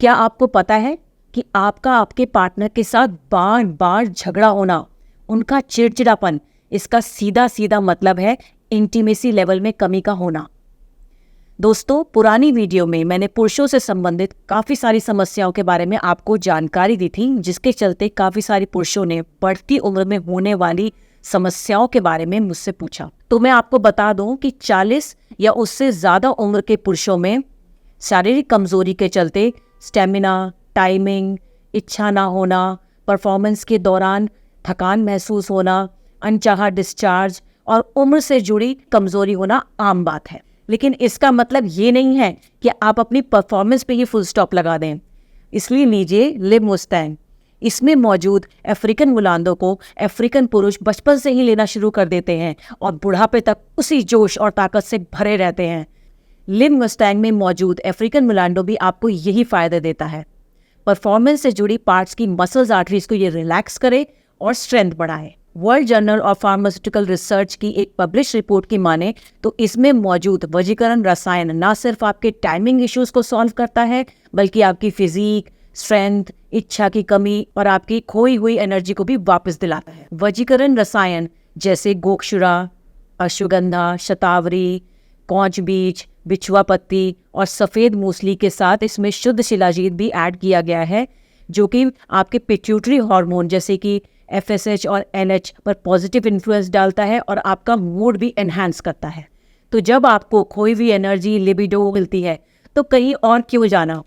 क्या आपको पता है कि आपके पार्टनर के साथ बार बार झगड़ा होना, उनका चिड़चिड़ापन, इसका सीधा सीधा मतलब है इंटीमेसी लेवल में कमी का होना। दोस्तों, पुरानी वीडियो में मैंने पुरुषों से संबंधित काफ़ी सारी समस्याओं के बारे में आपको जानकारी दी थी, जिसके चलते काफ़ी सारे पुरुषों ने बढ़ती उम्र में होने वाली समस्याओं के बारे में मुझसे पूछा। तो मैं आपको बता दूं कि 40 या उससे ज़्यादा उम्र के पुरुषों में शारीरिक कमजोरी के चलते स्टेमिना, टाइमिंग, इच्छा ना होना, परफॉर्मेंस के दौरान थकान महसूस होना, अनचाहा डिस्चार्ज और उम्र से जुड़ी कमजोरी होना आम बात है। लेकिन इसका मतलब ये नहीं है कि आप अपनी परफॉर्मेंस पे ही फुल स्टॉप लगा दें। इसलिए लीजिए लिव मुस्टैंग। इसमें मौजूद अफ्रीकन मुलांदों को अफ्रीकन पुरुष बचपन से ही लेना शुरू कर देते हैं और बुढ़ापे तक उसी जोश और ताकत से भरे रहते हैं। लिव मुस्टैंग में मौजूद अफ्रीकन मुलांडो भी आपको यही फायदा देता है। परफॉर्मेंस से जुड़ी पार्ट्स की मसल्स आर्टरीज को ये रिलैक्स करे और स्ट्रेंथ बढ़ाए। World journal of pharmaceutical research की एक पब्लिश रिपोर्ट की माने तो इसमें मौजूद वजीकरण रसायन न सिर्फ आपके टाइमिंग इश्यूज को सॉल्व करता है, बल्कि आपकी फिजिक, स्ट्रेंथ, इच्छा की कमी और आपकी खोई हुई एनर्जी को भी वापस दिलाता है। वजीकरण रसायन जैसे गोक्षुरा, अश्वगंधा, शतावरी, कौच बीज, बिछुआ पत्ती और सफ़ेद मूसली के साथ इसमें शुद्ध शिलाजीत भी ऐड किया गया है, जो कि आपके पिट्यूटरी हार्मोन जैसे कि FSH और NH पर पॉजिटिव इन्फ्लुएंस डालता है और आपका मूड भी एनहांस करता है। तो जब आपको खोई हुई एनर्जी, लिबिडो मिलती है तो कहीं और क्यों जाना।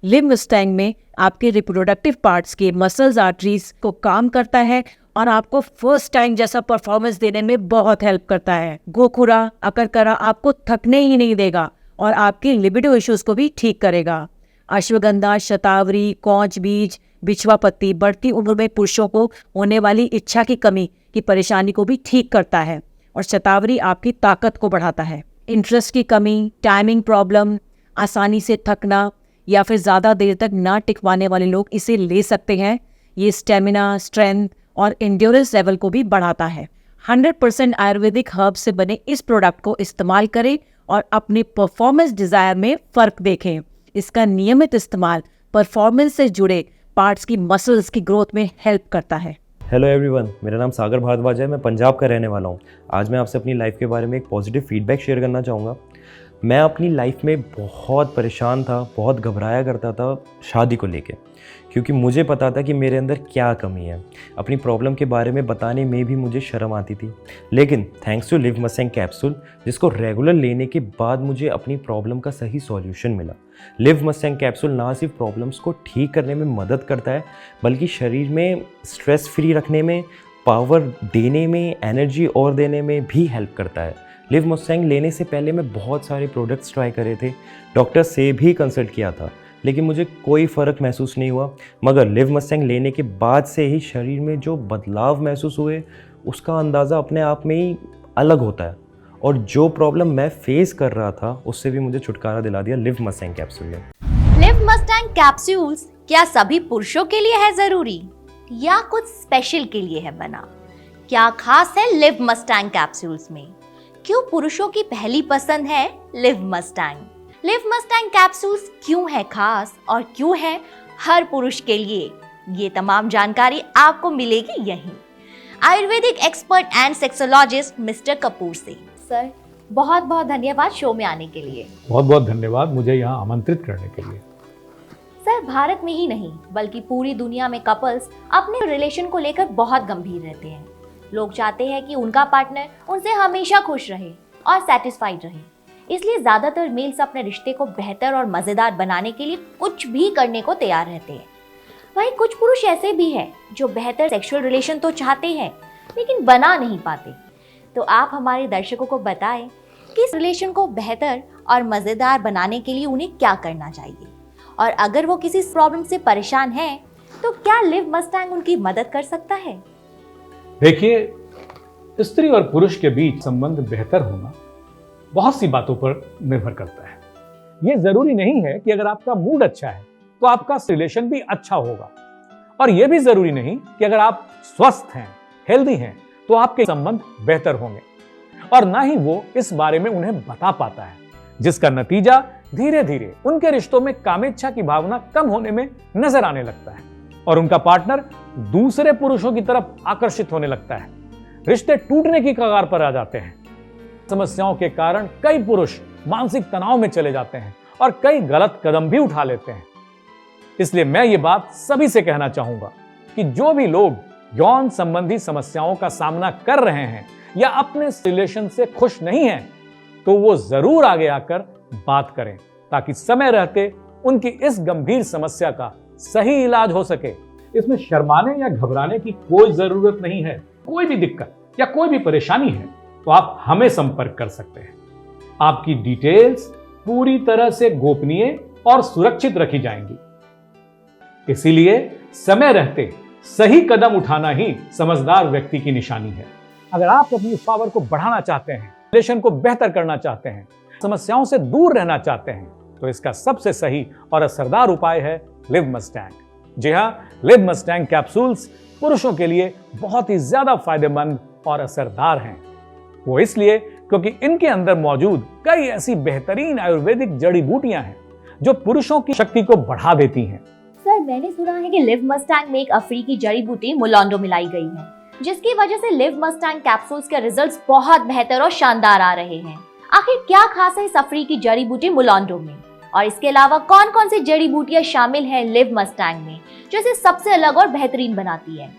लिव मुस्टैंग में आपके रिप्रोडक्टिव पार्ट्स के मसल्स आर्टरीज को काम करता है और आपको फर्स्ट टाइम जैसा परफॉर्मेंस देने में बहुत हेल्प करता है। गोखुरा, अकरकरा आपको थकने ही नहीं देगा और आपके लिबिडो इश्यूज को भी ठीक करेगा। अश्वगंधा, शतावरी, कौच बीज, बिछवा पत्ती बढ़ती उम्र में पुरुषों को होने वाली इच्छा की कमी की परेशानी को भी ठीक करता है और शतावरी आपकी ताकत को बढ़ाता है। इंटरेस्ट की कमी, टाइमिंग प्रॉब्लम, आसानी से थकना या फिर ज़्यादा देर तक ना टिक पाने वाले लोग इसे ले सकते हैं। ये स्टेमिना, स्ट्रेंथ और एंड्योरेंस लेवल को भी बढ़ाता है। 100% आयुर्वेदिक हर्ब से बने इस प्रोडक्ट को इस्तेमाल करें और अपनी परफॉर्मेंस डिज़ायर में फ़र्क देखें। इसका नियमित इस्तेमाल परफॉर्मेंस से जुड़े पार्ट्स की मसल्स की ग्रोथ में हेल्प करता है। हेलो एवरीवन, मेरा नाम सागर भारद्वाज है। मैं पंजाब का रहने वाला हूँ। आज मैं आपसे अपनी लाइफ के बारे में एक पॉजिटिव फीडबैक शेयर करना चाहूँगा। मैं अपनी लाइफ में बहुत परेशान था, बहुत घबराया करता था शादी को लेके, क्योंकि मुझे पता था कि मेरे अंदर क्या कमी है। अपनी प्रॉब्लम के बारे में बताने में भी मुझे शर्म आती थी। लेकिन thanks to Liv Mustang capsule, जिसको रेगुलर लेने के बाद मुझे अपनी प्रॉब्लम का सही सॉल्यूशन मिला। लिव मुस्टैंग कैप्सूल ना सिर्फ प्रॉब्लम्स को ठीक करने में मदद करता है, बल्कि शरीर में स्ट्रेस फ्री रखने में, पावर देने में, एनर्जी और देने में भी हेल्प करता है। लिव मुस्टैंग लेने से पहले मैं बहुत सारे प्रोडक्ट्स ट्राई करे थे, डॉक्टर से भी कंसल्ट किया था, लेकिन मुझे कोई फ़र्क महसूस नहीं हुआ। मगर लिव मुस्टैंग लेने के बाद से ही शरीर में जो बदलाव महसूस हुए, उसका अंदाज़ा अपने आप में ही अलग होता है। और जो प्रॉब्लम मैं फेस कर रहा था, उससे भी मुझे छुटकारा दिला दिया लिव मुस्टैंग कैप्सूल ने। लिव मुस्टैंग कैप्सूल्स क्या सभी पुरुषों के लिए है जरूरी या कुछ स्पेशल के लिए है बना? क्या खास है लिव मुस्टैंग कैप्सूल्स में? क्यों पुरुषों की पहली पसंद है live Mustang? Live Mustang capsules क्यों है खास और क्यों है हर पुरुष के लिए? ये तमाम जानकारी आपको मिलेगी यहीं Ayurvedic expert and sexologist mister Kapoor से। सर, बहुत बहुत धन्यवाद शो में आने के लिए। बहुत बहुत धन्यवाद मुझे यहाँ आमंत्रित करने के लिए। सर, भारत में ही नहीं बल्कि पूरी दुनिया में कपल्स अपने रिलेशन को लेकर बहुत गंभीर रहते हैं। लोग चाहते हैं कि उनका पार्टनर उनसे हमेशा खुश रहे और सेटिस्फाइड रहे। इसलिए ज्यादातर मेल्स अपने रिश्ते को बेहतर और मजेदार बनाने के लिए कुछ भी करने को तैयार रहते हैं। वहीं कुछ पुरुष ऐसे भी हैं जो बेहतर सेक्सुअल रिलेशन तो चाहते हैं लेकिन बना नहीं पाते। तो आप हमारे दर्शकों को बताएं कि इस रिलेशन को बेहतर और मजेदार बनाने के लिए उन्हें क्या करना चाहिए, और अगर वो किसी प्रॉब्लम से परेशान हैं तो क्या लिव मुस्टैंग उनकी मदद कर सकता है? देखिए, स्त्री और पुरुष के बीच संबंध बेहतर होना बहुत सी बातों पर निर्भर करता है। ये जरूरी नहीं है कि अगर आपका मूड अच्छा है तो आपका रिलेशन भी अच्छा होगा, और यह भी जरूरी नहीं कि अगर आप स्वस्थ हैं, हेल्दी हैं, तो आपके संबंध बेहतर होंगे, और ना ही वो इस बारे में उन्हें बता पाता है, जिसका नतीजा धीरे धीरे उनके रिश्तों में कामेच्छा की भावना कम होने में नजर आने लगता है और उनका पार्टनर दूसरे पुरुषों की तरफ आकर्षित होने लगता है। रिश्ते टूटने की कगार पर आ जाते हैं। समस्याओं के कारण कई पुरुष मानसिक तनाव में चले जाते हैं और कई गलत कदम भी उठा लेते हैं। इसलिए मैं ये बात सभी से कहना चाहूंगा कि जो भी लोग यौन संबंधी समस्याओं का सामना कर रहे हैं या अपने रिलेशन से खुश नहीं हैं, तो वो जरूर आगे आकर बात करें ताकि समय रहते उनकी इस गंभीर समस्या का सही इलाज हो सके। इसमें शर्माने या घबराने की कोई जरूरत नहीं है। कोई भी दिक्कत या कोई भी परेशानी है तो आप हमें संपर्क कर सकते हैं। आपकी डिटेल्स पूरी तरह से गोपनीय और सुरक्षित रखी जाएंगी। इसीलिए समय रहते सही कदम उठाना ही समझदार व्यक्ति की निशानी है। अगर आप अपनी पावर को बढ़ाना चाहते हैं, रिलेशन को बेहतर करना चाहते हैं, समस्याओं से दूर रहना चाहते हैं, तो इसका सबसे सही और असरदार उपाय है लिव मस्टैंग। जी हाँ, लिव मस्टैंग कैप्सूल्स पुरुषों के लिए बहुत ही ज्यादा फायदेमंद और असरदार हैं। वो इसलिए क्योंकि इनके अंदर मौजूद कई ऐसी बेहतरीन आयुर्वेदिक जड़ी बूटियां हैं जो पुरुषों की शक्ति को बढ़ा देती हैं। सर, मैंने सुना है कि लिव मस्टैंग में एक अफ्रीकी जड़ी बूटी मुलांडो मिलाई गई है, जिसकी वजह से लिव मस्टैंग कैप्सूल्स के रिजल्ट्स बहुत बेहतर और शानदार आ रहे हैं। आखिर क्या खास है इस अफ्रीकी जड़ी बूटी मुलांडो में, और इसके अलावा कौन कौन सी जड़ी बूटियां शामिल हैं लिव मस्टैंग में जो इसे सबसे अलग और बेहतरीन बनाती है?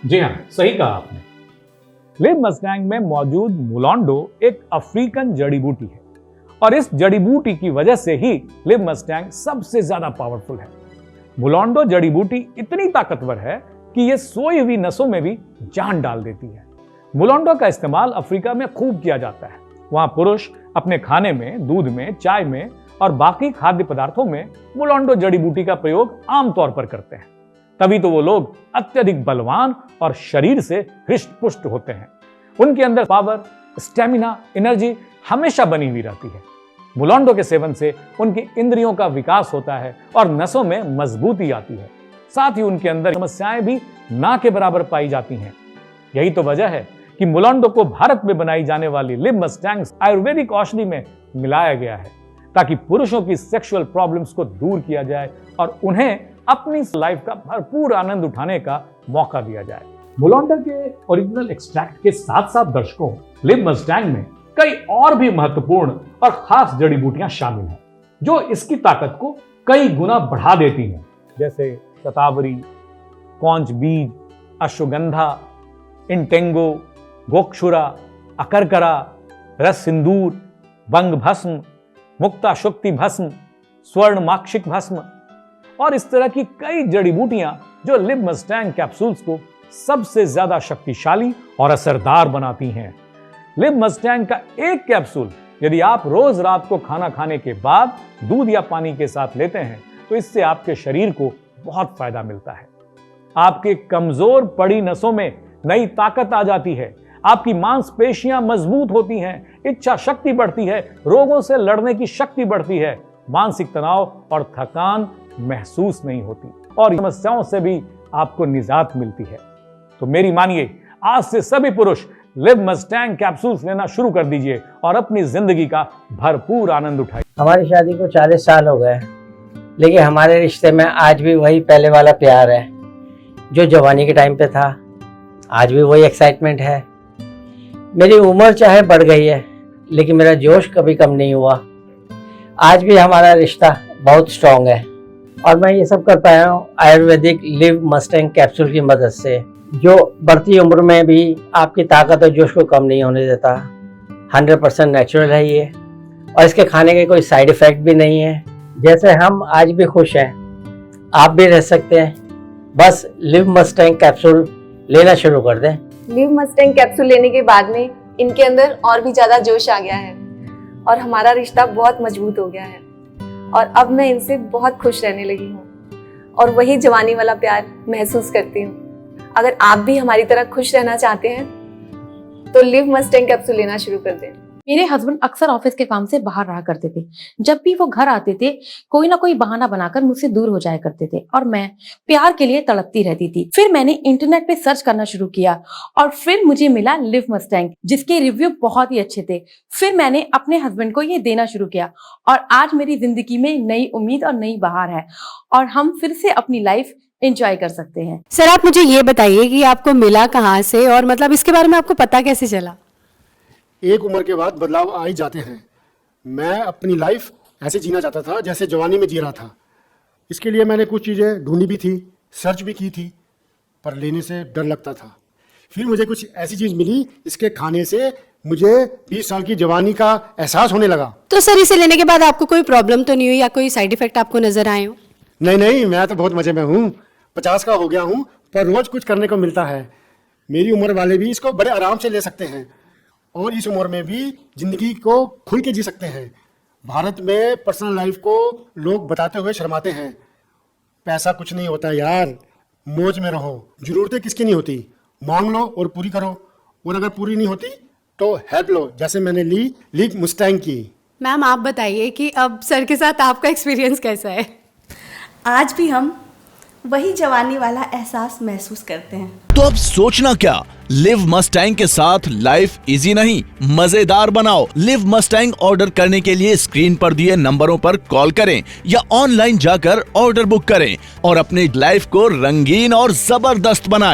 जी हाँ, सही कहा आपने। लिव मस्टैंग में मौजूद मुलांडो एक अफ्रीकन जड़ी बूटी है और इस जड़ी बूटी की वजह से ही लिव मस्टैंग सबसे ज्यादा पावरफुल है। मुलांडो जड़ी बूटी इतनी ताकतवर है कि ये सोई हुई नसों में भी जान डाल देती है। मुलांडो का इस्तेमाल अफ्रीका में खूब किया जाता है। वहां पुरुष अपने खाने में, दूध में, चाय में और बाकी खाद्य पदार्थों में मुलांडो जड़ी बूटी का प्रयोग आमतौर पर करते हैं। तभी तो वो लोग अत्यधिक बलवान और शरीर से हृष्ट पुष्ट होते हैं। उनके अंदर पावर, स्टेमिना, एनर्जी हमेशा बनी हुई रहती है। मुलांडो के सेवन से उनकी इंद्रियों का विकास होता है और नसों में मजबूती आती है। साथ ही उनके अंदर समस्याएं भी ना के बराबर पाई जाती हैं। यही तो वजह है कि मुलांडो को भारत में बनाई जाने वाली लिव मस्टैंग आयुर्वेदिक औषधि में मिलाया गया है ताकि पुरुषों की सेक्सुअल प्रॉब्लम्स को दूर किया जाए और उन्हें अपनी लाइफ का भरपूर आनंद उठाने का मौका दिया जाए। मुलांडो के ओरिजिनल एक्सट्रैक्ट के साथ साथ दर्शकों, लिव मस्टैंग में कई और भी महत्वपूर्ण और खास जड़ी बूटियां शामिल हैं जो इसकी ताकत को कई गुना बढ़ा देती हैं, जैसे शतावरी, कौंच बीज, अश्वगंधा, इंटेंगो, गोक्षुरा, अकरकरा, रस सिंदूर, बंग भस्म, मुक्ता शुक्ति भस्म, स्वर्ण माक्षिक भस्म और इस तरह की कई जड़ी बूटियां जो लिव मस्टैंग कैप्सूल्स को सबसे ज्यादा शक्तिशाली और असरदार बनाती हैं। लिव मस्टैंग का एक कैप्सूल यदि आप रोज रात को खाना खाने के बाद दूध या पानी के साथ लेते हैं तो इससे आपके शरीर को बहुत फायदा मिलता है। आपके कमजोर पड़ी नसों में नई ताकत आ जाती है, आपकी मांसपेशियां मजबूत होती हैं, इच्छा शक्ति बढ़ती है, रोगों से लड़ने की शक्ति बढ़ती है, मानसिक तनाव और थकान महसूस नहीं होती और समस्याओं से भी आपको निजात मिलती है। तो मेरी मानिए, आज से सभी पुरुष लिव मस्टैंग कैप्सूल्स लेना शुरू कर दीजिए और अपनी जिंदगी का भरपूर आनंद उठाइए। हमारी शादी को 40 साल हो गए, लेकिन हमारे रिश्ते में आज भी वही पहले वाला प्यार है जो जवानी के टाइम पे था। आज भी वही एक्साइटमेंट है। मेरी उम्र चाहे बढ़ गई है, लेकिन मेरा जोश कभी कम नहीं हुआ। आज भी हमारा रिश्ता बहुत स्ट्रांग है और मैं ये सब कर पाया हूँ आयुर्वेदिक लिव मस्टैंग कैप्सूल की मदद से, जो बढ़ती उम्र में भी आपकी ताकत और जोश को कम नहीं होने देता। 100% नेचुरल है ये और इसके खाने के कोई साइड इफेक्ट भी नहीं है। जैसे हम आज भी खुश हैं, आप भी रह सकते हैं। बस लिव मस्टैंग कैप्सूल लेना शुरू कर दें। लिव मस्टैंग कैप्सूल लेने के बाद में इनके अंदर और भी ज़्यादा जोश आ गया है और हमारा रिश्ता बहुत मजबूत हो गया है और अब मैं इनसे बहुत खुश रहने लगी हूँ और वही जवानी वाला प्यार महसूस करती हूँ। अगर आप भी हमारी तरह खुश रहना चाहते हैं तो लिव मस्टैंग कैप्सूल लेना शुरू कर दें। मेरे हस्बैंड अक्सर ऑफिस के काम से बाहर रहा करते थे। जब भी वो घर आते थे कोई ना कोई बहाना बनाकर मुझसे दूर हो जाया करते थे और मैं प्यार के लिए तड़पती रहती थी। फिर मैंने इंटरनेट पे सर्च करना शुरू किया और फिर मुझे मिला लिव मस्टैंग, जिसके रिव्यू बहुत ही अच्छे थे। फिर मैंने अपने हस्बैंड को ये देना शुरू किया और आज मेरी जिंदगी में नई उम्मीद और नई बहार है और हम फिर से अपनी लाइफ एंजॉय कर सकते हैं। सर आप मुझे ये बताइए कि आपको मिला कहाँ से और मतलब इसके बारे में आपको पता कैसे चला? एक उम्र के बाद बदलाव आ ही जाते हैं। मैं अपनी लाइफ ऐसे जीना चाहता था जैसे जवानी में जी रहा था। इसके लिए मैंने कुछ चीज़ें ढूंढी भी थी, सर्च भी की थी, पर लेने से डर लगता था। फिर मुझे कुछ ऐसी चीज़ मिली, इसके खाने से मुझे 20 साल की जवानी का एहसास होने लगा। तो सर इसे लेने के बाद आपको कोई प्रॉब्लम तो नहीं हुई या कोई साइड इफेक्ट आपको नजर आए हो? नहीं, मैं तो बहुत मज़े में हूँ। 50 का हो गया हूँ, पर रोज़ कुछ करने को मिलता है। मेरी उम्र वाले भी इसको बड़े आराम से ले सकते हैं और इस उम्र में भी जिंदगी को खुल के जी सकते हैं। भारत में पर्सनल लाइफ को लोग बताते हुए शर्माते हैं। पैसा कुछ नहीं होता यार, मौज में रहो। जरूरतें किसकी नहीं होती, मांग लो और पूरी करो, और अगर पूरी नहीं होती तो हेल्प लो, जैसे मैंने ली मुस्टैंग की। मैम आप बताइए कि अब सर के साथ आपका एक्सपीरियंस कैसा है? आज भी हम वही जवानी वाला एहसास महसूस करते हैं। तो अब सोचना क्या, लिव मस्टैंग के साथ लाइफ इजी नहीं मजेदार बनाओ। लिव मस्टैंग ऑर्डर करने के लिए स्क्रीन पर दिए नंबरों पर कॉल करें या ऑनलाइन जाकर ऑर्डर बुक करें और अपनी लाइफ को रंगीन और जबरदस्त बनाएं।